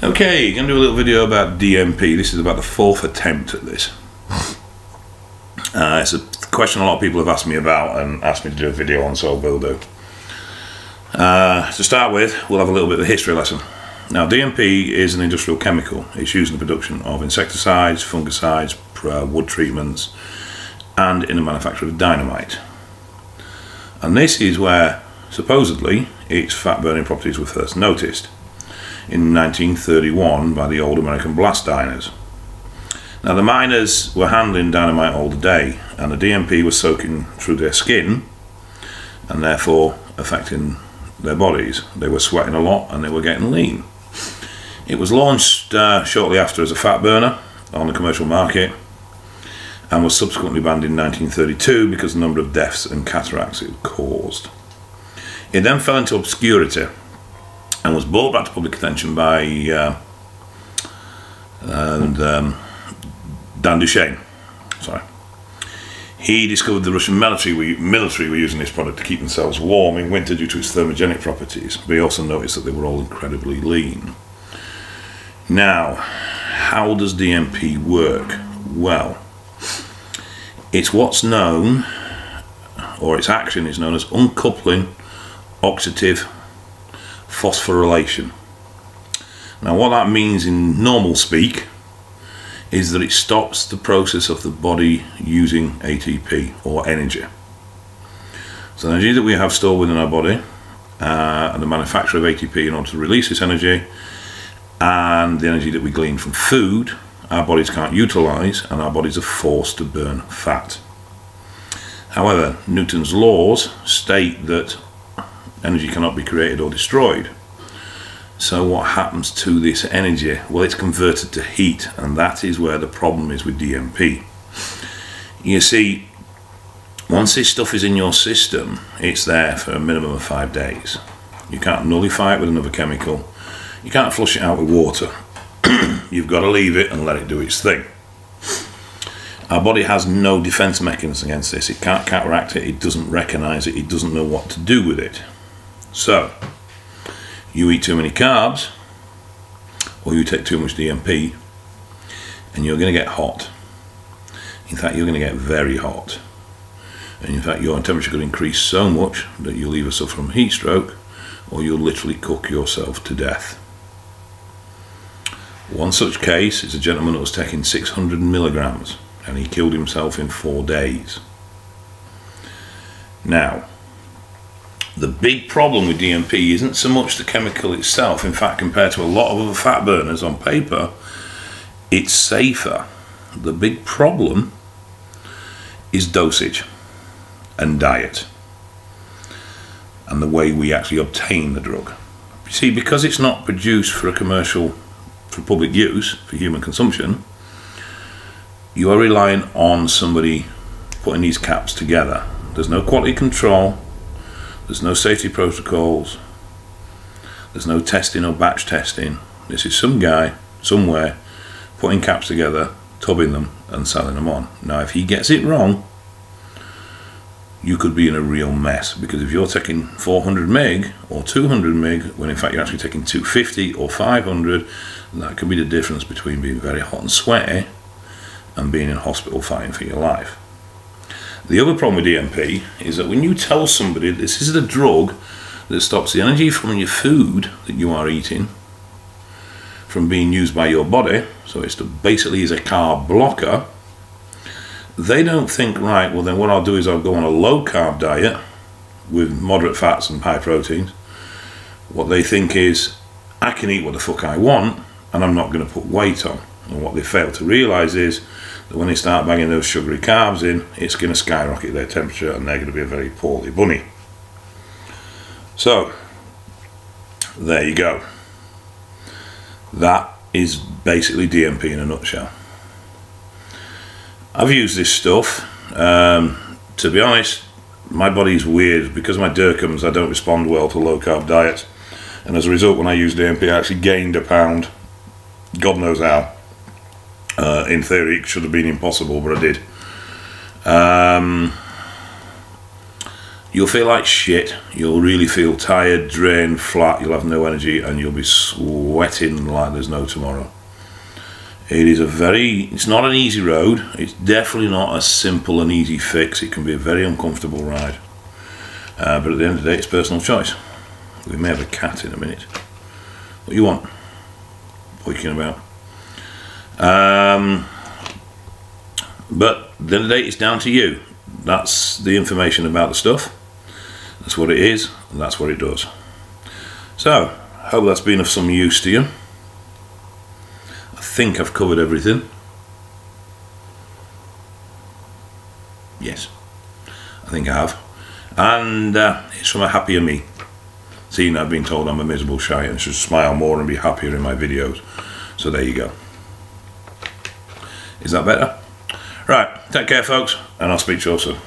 Okay, going to do a little video about DMP. This is about the 4th attempt at this. It's a question a lot of people have asked me about and asked me to do a video on, so I will do. To start with, we'll have a little bit of a history lesson. Now, DMP is an industrial chemical. It's used in the production of insecticides, fungicides, wood treatments, and in the manufacture of dynamite. And this is where, supposedly, its fat-burning properties were first noticed in 1931 by the old American blast diners. Now, the miners were handling dynamite all day, and the DMP was soaking through their skin and therefore affecting their bodies. They were sweating a lot and they were getting lean. It was launched shortly after as a fat burner on the commercial market and was subsequently banned in 1932 because of the number of deaths and cataracts it caused. It then fell into obscurity and was brought back to public attention by Dan Duchaine. Sorry. He discovered the Russian military were using this product to keep themselves warm in winter due to its thermogenic properties, but he also noticed that they were all incredibly lean. Now, how does DMP work? Well, it's what's known, or its action is known as uncoupling oxidative phosphorylation. Now, what that means in normal speak is that it stops the process of the body using ATP, or energy. So the energy that we have stored within our body and the manufacture of ATP in order to release this energy, and the energy that we glean from food, our bodies can't utilize, and our bodies are forced to burn fat. However, Newton's laws state that energy cannot be created or destroyed. So what happens to this energy? Well, it's converted to heat, and that is where the problem is with DMP. You see, once this stuff is in your system, it's there for a minimum of 5 days. You can't nullify it with another chemical. You can't flush it out with water. You've got to leave it and let it do its thing. Our body has no defense mechanism against this. It can't counteract it. It doesn't recognize it. It doesn't know what to do with it. So, you eat too many carbs, or you take too much DMP, and you're going to get hot. In fact, you're going to get very hot. And in fact, your temperature could increase so much that you'll either suffer from heat stroke, or you'll literally cook yourself to death. One such case is a gentleman that was taking 600 milligrams, and he killed himself in 4 days. Now, the big problem with DMP isn't so much the chemical itself. In fact, compared to a lot of other fat burners on paper, it's safer. The big problem is dosage and diet and the way we actually obtain the drug. You see, because it's not produced for public use, for human consumption, you are relying on somebody putting these caps together. There's no quality control. There's no safety protocols. There's no testing or batch testing. This is some guy somewhere putting caps together, tubbing them and selling them on. Now, if he gets it wrong, you could be in a real mess, because if you're taking 400 meg or 200 meg when in fact you're actually taking 250 or 500, that could be the difference between being very hot and sweaty and being in hospital fighting for your life. The other problem with DMP is that when you tell somebody this is the drug that stops the energy from your food that you are eating from being used by your body, so it's basically is a carb blocker, they don't think, right, well then what I'll do is I'll go on a low carb diet with moderate fats and high proteins. What they think is, I can eat what the fuck I want and I'm not going to put weight on. And what they fail to realise is that when they start banging those sugary carbs in, it's going to skyrocket their temperature and they're going to be a very poorly bunny. So, there you go. That is basically DMP in a nutshell. I've used this stuff. To be honest, my body's weird. Because of my Durkheim's, I don't respond well to low carb diets. And as a result, when I used DMP, I actually gained a pound. God knows how. In theory, it should have been impossible, but I did. you'll feel like shit, you'll really feel tired, drained, flat, you'll have no energy, and you'll be sweating like there's no tomorrow. It's not an easy road, it's definitely not a simple and easy fix, it can be a very uncomfortable ride. But at the end of the day, it's personal choice. We may have a cat in a minute. What do you want? Poking about. But at the end of the day, it's down to you. That's the information about the stuff. That's what it is, and that's what it does. So, hope that's been of some use to you. I think I've covered everything. Yes, I think I have. And it's from a happier me. Seeing I've been told I'm a miserable shite and should smile more and be happier in my videos. So there you go. Is that better? Right, take care folks, and I'll speak to you all soon.